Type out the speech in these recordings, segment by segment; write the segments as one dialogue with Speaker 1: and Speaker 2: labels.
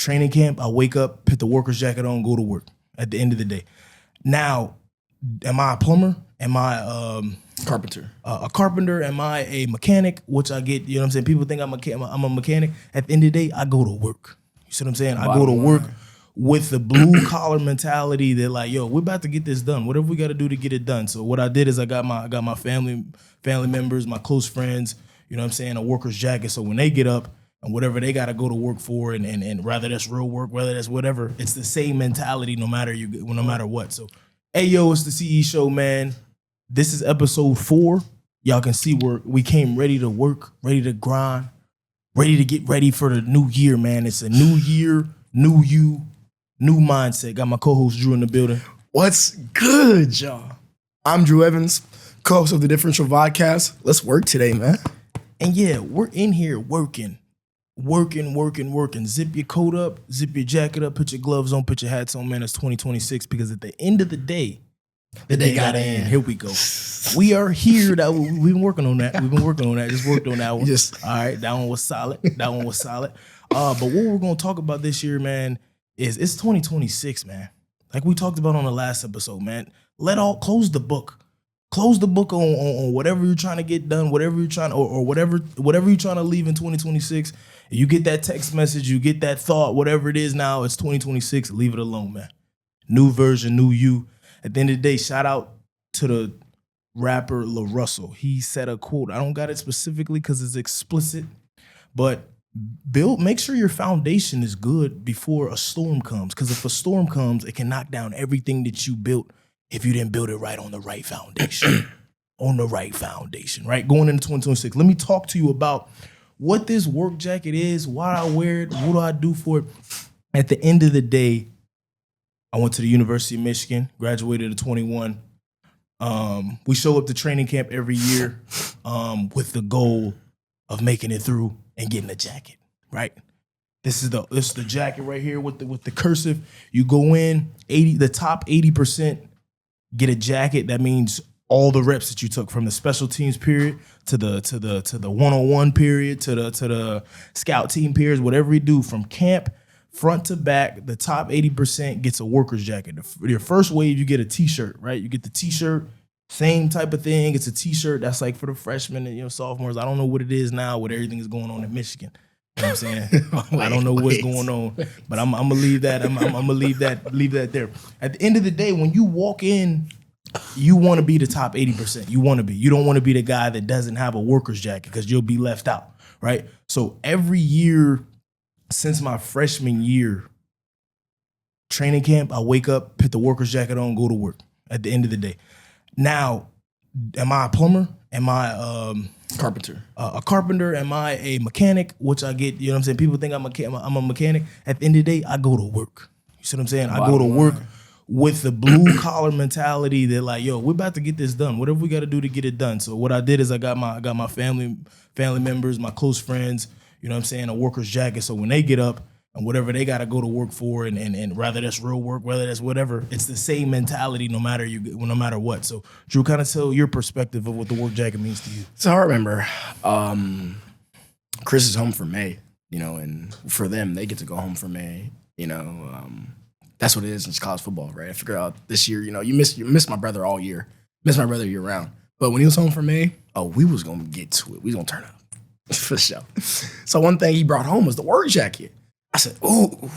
Speaker 1: training camp, I wake up, put the worker's jacket on, go to work at the end of the day. Now, am I a plumber? Am I
Speaker 2: Carpenter.
Speaker 1: a carpenter? Am I a mechanic? Which I get, you know what I'm saying? People think I'm a mechanic. At the end of the day, I go to work. You see what I'm saying? I go to work with the blue collar mentality that like, yo, we're about to get this done. Whatever we got to do to get it done. So what I did is I got my family members, my close friends, you know what I'm saying, a worker's jacket. So when they get up and whatever they got to go to work for, and whether that's real work, whether that's whatever, it's the same mentality no matter what. So, hey yo, it's the CE Show, man. This is episode 4. Y'all can see we came ready to work, ready to grind, ready to get ready for the new year, man. It's a new year, new you, new mindset. Got my co-host Drew in the building.
Speaker 2: What's good, y'all? I'm Drew Evans, co-host of the Differential Vodcast. Let's work today, man.
Speaker 1: And yeah, we're in here working. Zip your coat up, zip your jacket up, put your gloves on, put your hats on, man. It's 2026 because at the end of the day, the day got to end. Here we go. We are here. We've been working on that. Just worked on that one. All right, that one was solid. But what we're going to talk about this year, man, is it's 2026, man. Like we talked about on the last episode, man. Close the book. Close the book on whatever you're trying to get done, whatever you're trying whatever you're trying to leave in 2026. You get that text message, you get that thought, whatever it is now, it's 2026. Leave it alone, man. New version, new you. At the end of the day, shout out to the rapper La Russell. He said a quote. I don't got it specifically because it's explicit, but make sure your foundation is good before a storm comes. Because if a storm comes, it can knock down everything that you built if you didn't build it right on the right foundation. Right? Going into 2026. Let me talk to you about what this work jacket is, why I wear it, what do I do for it. At the end of the day, I went to the University of Michigan, graduated at 21. We show up to training camp every year with the goal of making it through and getting a jacket, right? This is the jacket right here with the cursive. You go in, the top 80% get a jacket. That means all the reps that you took from the special teams period to the one-on-one period to the scout team periods, whatever you do from camp front to back, the top 80% gets a worker's jacket. Your first wave, you get a t-shirt, right? You get the t-shirt, same type of thing. It's a t-shirt that's like for the freshmen and sophomores. I don't know what it is now with everything that's going on in Michigan. You know what I'm saying? I don't know what's going on, but I'm gonna leave that. I'm gonna leave that there. At the end of the day, when you walk in, you want to be the top 80%. You want to be. You don't want to be the guy that doesn't have a worker's jacket because you'll be left out, right? So every year since my freshman year, training camp, I wake up, put the worker's jacket on, go to work at the end of the day. Now, am I a plumber? Am I
Speaker 2: Carpenter.
Speaker 1: A carpenter? Am I a mechanic? Which I get, you know what I'm saying? People think I'm a mechanic. At the end of the day, I go to work. You see what I'm saying? I go to work with the blue collar mentality that like, yo, we're about to get this done. Whatever we got to do to get it done. So what I did is I got my family members, my close friends, you know what I'm saying, a worker's jacket. So when they get up and whatever they got to go to work for, and whether that's real work, whether that's whatever, it's the same mentality no matter what. So Drew, kind of tell your perspective of what the work jacket means to you.
Speaker 2: So I remember Chris is home for May, and for them, they get to go home for May, that's what it is in college football, right? I figured out this year, you miss my brother all year, miss my brother year round. But when he was home for May, we was going to get to it. We was going to turn up for sure. So one thing he brought home was the work jacket. I said, ooh,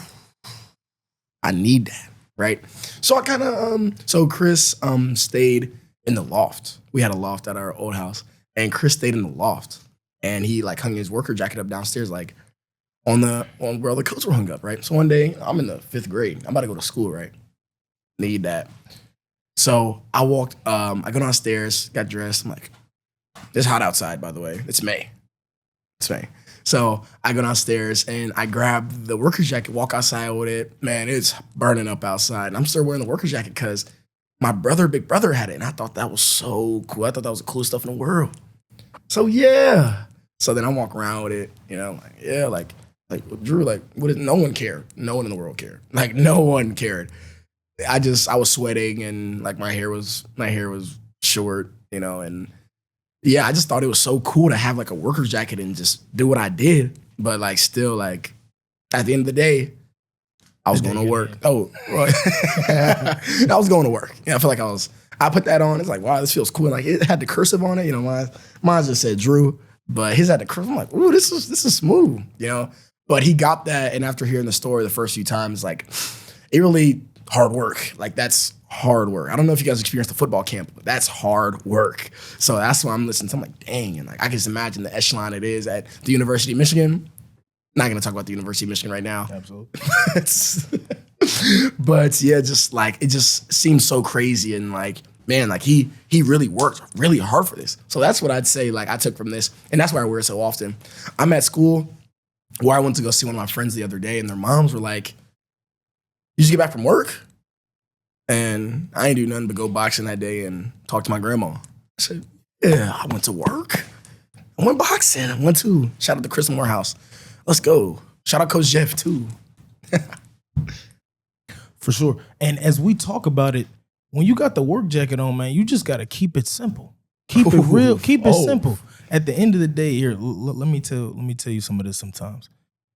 Speaker 2: I need that, right? So I kind of, so Chris stayed in the loft. We had a loft at our old house, and Chris stayed in the loft, and he like hung his worker jacket up downstairs, like on where all the coats were hung up, right? So one day, I'm in the 5th grade. I'm about to go to school, right? Need that. So I walked, I go downstairs, got dressed. I'm like, it's hot outside, by the way. It's May. So I go downstairs and I grab the worker's jacket, walk outside with it. Man, it's burning up outside. And I'm still wearing the worker's jacket because my big brother had it. And I thought that was so cool. I thought that was the coolest stuff in the world. So yeah. So then I walk around with it, like Drew, like no one cared. No one in the world cared. Like no one cared. I was sweating and like my hair was short, and yeah, I just thought it was so cool to have like a worker's jacket and just do what I did. But like still like at the end of the day, I was going to work. Oh, right. I was going to work. Yeah, I feel like I put that on. It's like, wow, this feels cool. Like it had the cursive on it. You know, mine just said Drew, but his had the cursive. I'm like, ooh, this is smooth. You know, but he got that. And after hearing the story the first few times, like it really hard work. Like that's hard work. I don't know if you guys experienced the football camp, but that's hard work. So that's why I'm listening to. I'm like, dang, and like I can just imagine the echelon it is at the University of Michigan. Not gonna talk about the University of Michigan right now.
Speaker 1: Absolutely.
Speaker 2: But yeah, just like it just seems so crazy and like, man, like he really worked really hard for this. So that's what I'd say like I took from this. And that's why I wear it so often. I'm at school where I went to go see one of my friends the other day and their moms were like, you just get back from work? And I ain't do nothing but go boxing that day and talk to my grandma. I said, yeah, I went to work. I went boxing. I went to, shout out to Chris Morehouse. Let's go. Shout out Coach Jeff too.
Speaker 1: For sure. And as we talk about it, when you got the work jacket on, man, you just got to keep it simple. Keep it real. Keep it simple. At the end of the day, here, let me tell you some of this sometimes.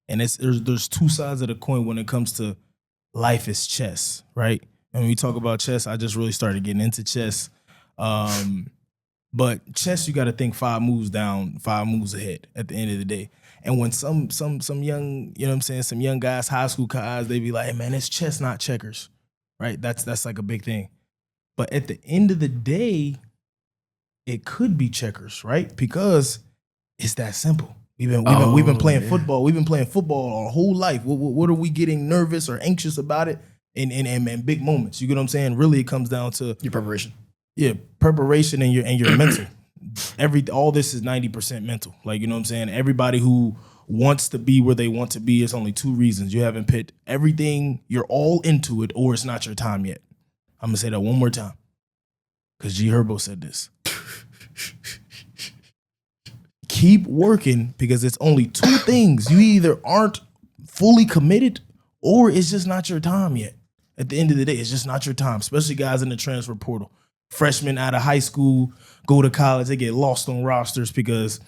Speaker 1: And there's two sides of the coin when it comes to life is chess, right? And when we talk about chess, I just really started getting into chess. But chess, you got to think 5 moves down, 5 moves ahead at the end of the day. And when some young, you know what I'm saying, some young guys, high school guys, they be like, hey, man, it's chess, not checkers, right? That's like a big thing. But at the end of the day, it could be checkers, right? Because it's that simple. We've been playing football. We've been playing football our whole life. What are we getting nervous or anxious about it in big moments? You get what I'm saying? Really, it comes down to
Speaker 2: your preparation.
Speaker 1: Yeah, preparation and your mental. All this is 90% mental. Like, you know what I'm saying? Everybody who wants to be where they want to be, it's only 2 reasons. You haven't put everything, you're all into it, or it's not your time yet. I'm gonna say that one more time. Because G Herbo said this. Keep working because it's only 2 things. You either aren't fully committed or it's just not your time yet. At the end of the day, it's just not your time, especially guys in the transfer portal. Freshmen out of high school, go to college, they get lost on rosters because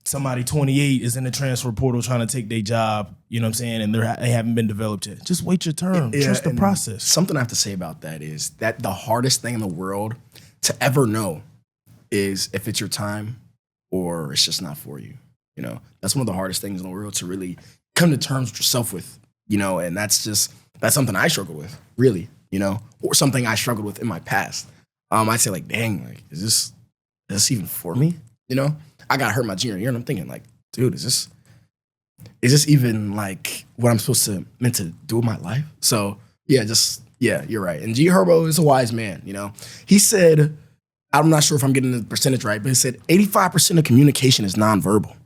Speaker 1: somebody 28 is in the transfer portal trying to take their job, you know what I'm saying, and they haven't been developed yet. Just wait your turn. Trust the process.
Speaker 2: Something I have to say about that is that the hardest thing in the world to ever know is if it's your time or it's just not for you. You know, that's one of the hardest things in the world to really come to terms with yourself with, you know, and that's something I struggle with, really, you know, or something I struggled with in my past. I'd say like, dang, like, is this even for me? You know, I got hurt my junior year and I'm thinking like, dude, is this even like what I'm meant to do with my life? So yeah, you're right. And G Herbo is a wise man, you know. He said, I'm not sure if I'm getting the percentage right, but he said 85% of communication is nonverbal.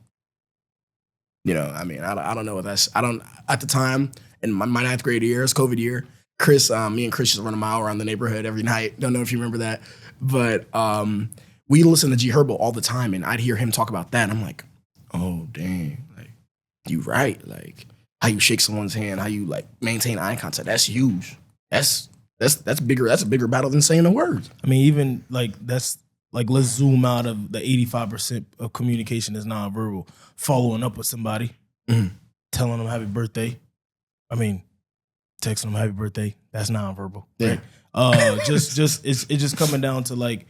Speaker 2: You know, I mean, I don't know what at the time in my 9th grade year, it's COVID year, Chris, me and Chris used to run a mile around the neighborhood every night. Don't know if you remember that. But we listen to G Herbo all the time, and I'd hear him talk about that. And I'm like, oh, dang. Like, you right. Like, how you shake someone's hand, how you, like, maintain eye contact. That's huge. That's bigger. That's a bigger battle than saying the words.
Speaker 1: I mean, even, like, let's zoom out of the 85% of communication is nonverbal. Following up with somebody, telling them happy birthday. I mean, texting them happy birthday, that's nonverbal.
Speaker 2: Yeah.
Speaker 1: Right? It's just coming down to like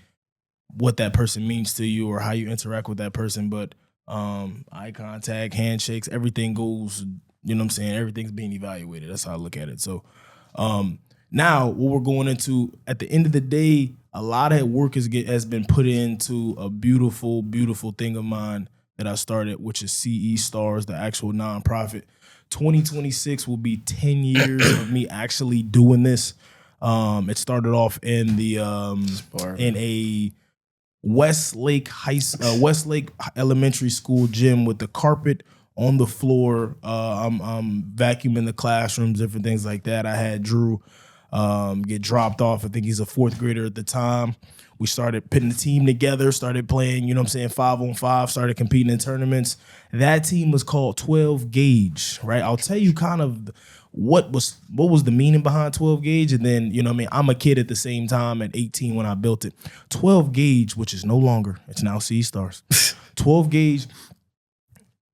Speaker 1: what that person means to you or how you interact with that person. But eye contact, handshakes, everything goes, you know what I'm saying? Everything's being evaluated. That's how I look at it. So now what we're going into, at the end of the day, a lot of work has been put into a beautiful, beautiful thing of mine that I started, which is CE Stars, the actual nonprofit. 2026 will be 10 years of me actually doing this. It started off in a Westlake Elementary School gym with the carpet on the floor. I'm vacuuming the classrooms, different things like that. I had Drew get dropped off. I think he's a 4th grader at the time. We started putting the team together, started playing, you know what I'm saying, 5-on-5, started competing in tournaments. That team was called 12 Gauge, right? I'll tell you kind of what was the meaning behind 12 Gauge, and then, you know what I mean, I'm a kid at the same time at 18 when I built it. 12 Gauge, which is no longer, it's now CE Stars. 12 Gauge,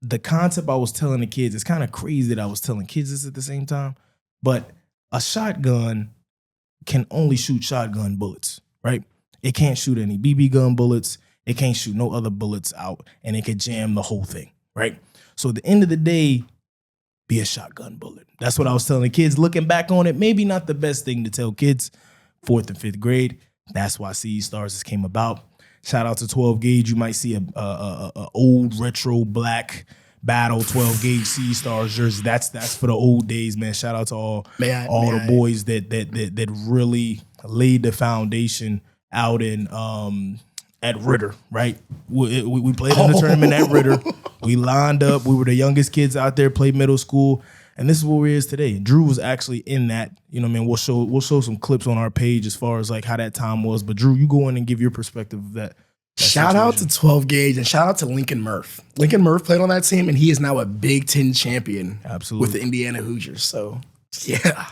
Speaker 1: the concept I was telling the kids, it's kind of crazy that I was telling kids this at the same time. But a shotgun can only shoot shotgun bullets, right? It can't shoot any BB gun bullets. It can't shoot no other bullets out, and it can jam the whole thing, right? So at the end of the day, be a shotgun bullet. That's what I was telling the kids. Looking back on it, maybe not the best thing to tell kids, 4th and 5th grade. That's why CE Stars came about. Shout out to 12 Gauge. You might see a old retro black battle 12 Gauge CE Stars jersey. That's for the old days, man. Shout out to all the boys that really laid the foundation out in at Ritter, right? We played in the tournament at Ritter. We lined up. We were the youngest kids out there, played middle school. And this is where we is today. Drew was actually in that. You know what I mean? We'll show some clips on our page as far as like how that time was. But Drew, you go in and give your perspective of that.
Speaker 2: Shout out to 12 Gauge and shout out to Lincoln Murph. Lincoln Murph played on that team and he is now a Big Ten champion.
Speaker 1: Absolutely.
Speaker 2: With the Indiana Hoosiers. So yeah.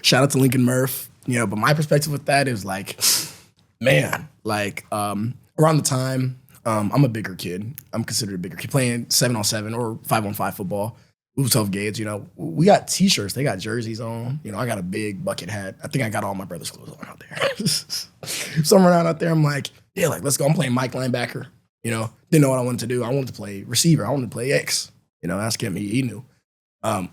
Speaker 2: Shout out to Lincoln Murph. But my perspective with that is like, man, like around the time, I'm a bigger kid. I'm considered a bigger kid playing 7-on-7 or 5-on-5 football. We were 12 Gauge, we got t-shirts, they got jerseys on. I got a big bucket hat. I think I got all my brother's clothes on out there. So I'm around out there, I'm like, yeah, like let's go. I'm playing Mike linebacker. Didn't know what I wanted to do. I wanted to play receiver. I wanted to play X. Ask him, he knew. So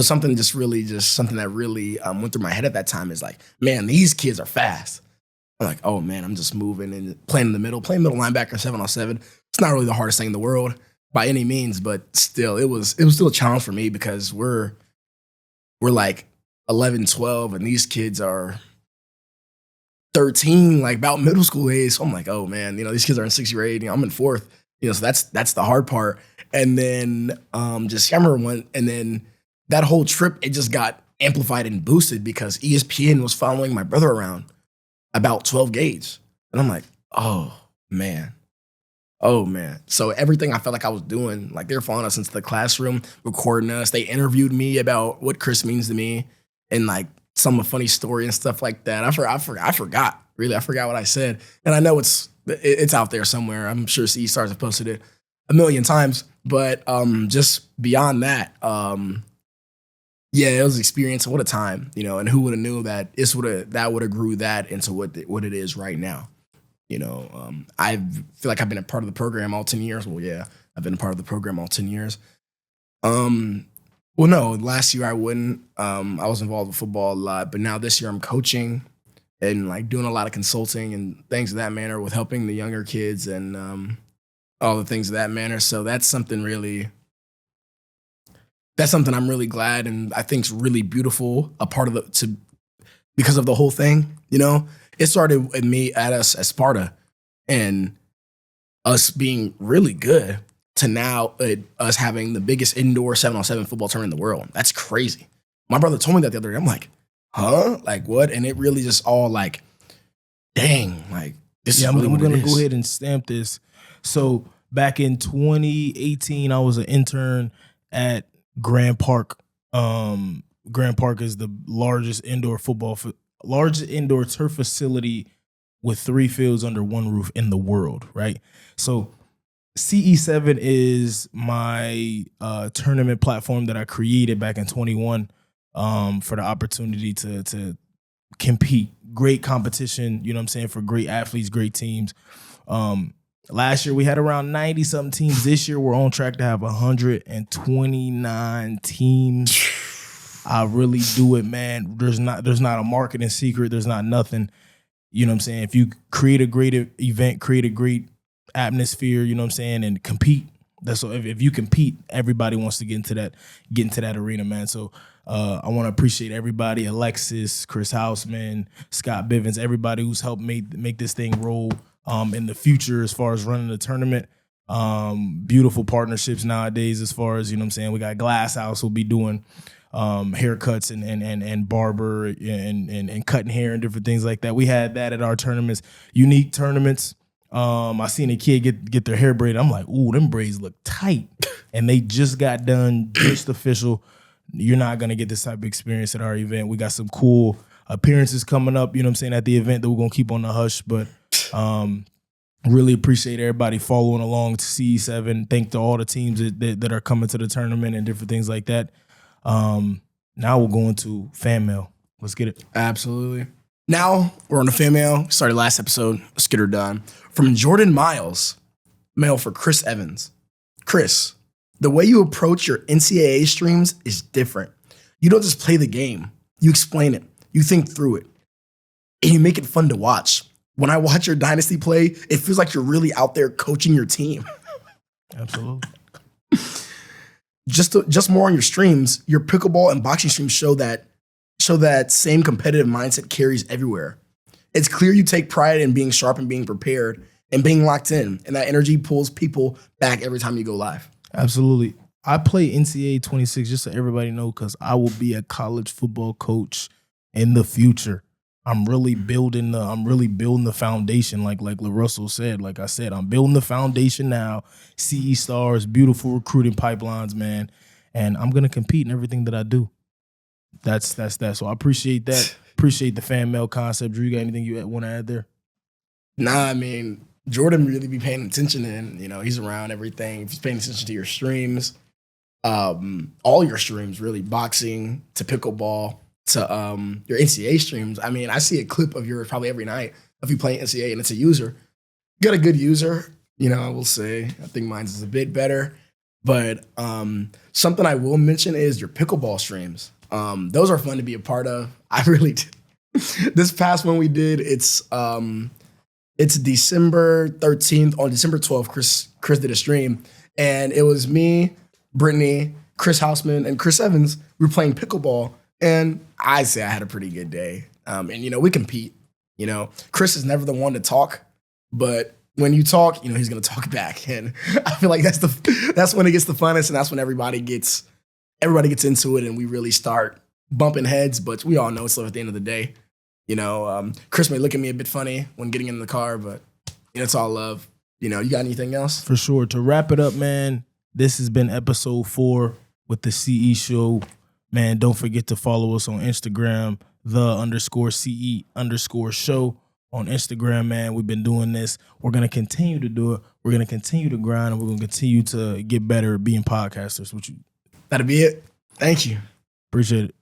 Speaker 2: something that really went through my head at that time is like, man, these kids are fast. I'm like, oh man, I'm just moving and playing middle linebacker 7-on-7. It's not really the hardest thing in the world by any means, but still, it was still a challenge for me because we're like 11, 12, and these kids are 13, like about middle school age. So I'm like, oh man, these kids are in 6th grade. I'm in 4th. So that's the hard part. And then I remember and then that whole trip, it just got amplified and boosted because ESPN was following my brother around about 12 Gauge. And I'm like, oh man. So everything I felt like I was doing, like they were following us into the classroom, recording us. They interviewed me about what Chris means to me and like some funny story and stuff like that. I forgot. Really, I forgot what I said. And I know it's out there somewhere. I'm sure CE Stars have posted it a million times. But just beyond that, yeah, it was an experience. What a time, and who would have knew that that would have grew that into what it is right now. I feel like I've been a part of the program all 10 years. Well, yeah, I've been a part of the program all 10 years. Well, no, last year I wouldn't. I was involved with football a lot, but now this year I'm coaching and like doing a lot of consulting and things of that manner with helping the younger kids and all the things of that manner. So that's something I'm really glad and I think is really beautiful, a part of because of the whole thing, It started with me at us at Sparta and us being really good to now us having the biggest indoor 7-on-7 football tournament in the world. That's crazy. My brother told me that the other day. I'm like, huh? Like what? And it really just all like, dang, like this is really what it is. I'm going to
Speaker 1: go ahead and stamp this. So back in 2018, I was an intern at Grand Park. Grand Park is the largest indoor turf facility with 3 fields under one roof in the world, right? So CE7 is my tournament platform that I created back in 21 for the opportunity to compete. Great competition, you know what I'm saying, for great athletes, great teams. Last year we had around 90-something teams. This year we're on track to have 129 teams. I really do it, man. There's not a marketing secret. There's not nothing. You know what I'm saying? If you create a great event, create a great atmosphere, you know what I'm saying, and compete. That's so if you compete, everybody wants to get into that arena, man. So I want to appreciate everybody, Alexis, Chris Houseman, Scott Bivens, everybody who's helped make this thing roll in the future as far as running the tournament. Beautiful partnerships nowadays as far as, you know what I'm saying, we got Glass House who'll be doing haircuts and barber and cutting hair and different things like that. We had that at our tournaments, unique tournaments. I seen a kid get their hair braided. I'm like, ooh, them braids look tight. And they just got done, just official. You're not going to get this type of experience at our event. We got some cool appearances coming up, you know what I'm saying, at the event that we're going to keep on the hush. But Really appreciate everybody following along to CE7. Thank to all the teams that are coming to the tournament and different things like that. Now we're going to fan mail. Let's get it.
Speaker 2: Absolutely. Now we're on the fan mail. Started last episode. Let's get her done. From Jordan Miles, mail for Chris Evans. Chris, the way you approach your NCAA streams is different. You don't just play the game. You explain it. You think through it. And you make it fun to watch. When I watch your Dynasty play, it feels like you're really out there coaching your team.
Speaker 1: Absolutely.
Speaker 2: Just more on your streams, your pickleball and boxing streams show that same competitive mindset carries everywhere. It's clear you take pride in being sharp and being prepared and being locked in, and that energy pulls people back every time you go live.
Speaker 1: Absolutely. I play NCAA 26 just so everybody know because I will be a college football coach in the future. I'm really building the foundation, like LaRussell said. Like I said, I'm building the foundation now. CE Stars, beautiful recruiting pipelines, man. And I'm gonna compete in everything that I do. That's that. So I appreciate that. Appreciate the fan mail concept. Drew, you got anything you want to add there?
Speaker 2: Nah, I mean, Jordan really be paying attention, and he's around everything. If he's paying attention to your streams, all your streams, really, boxing to pickleball to your NCAA streams. I mean, I see a clip of yours probably every night of you playing NCAA, and it's a user. You got a good user, I will say. I think mine's is a bit better. But something I will mention is your pickleball streams. Those are fun to be a part of. I really did. This past one we did, it's December 13th. On December 12th, Chris did a stream, and it was me, Brittany, Chris Hausman, and Chris Evans. We were playing pickleball, and I say I had a pretty good day. And we compete. Chris is never the one to talk, but when you talk, he's gonna talk back, and I feel like that's when it gets the funnest, and that's when everybody gets into it, and we really start bumping heads. But we all know it's love at the end of the day. Chris may look at me a bit funny when getting in the car, but it's all love. You got anything else? For sure. To wrap it up, man, this has been episode 4 with the CE Show. Man, don't forget to follow us on Instagram, _CE_show on Instagram, man. We've been doing this. We're going to continue to do it. We're going to continue to grind, and we're going to continue to get better at being podcasters. That'll be it. Thank you. Appreciate it.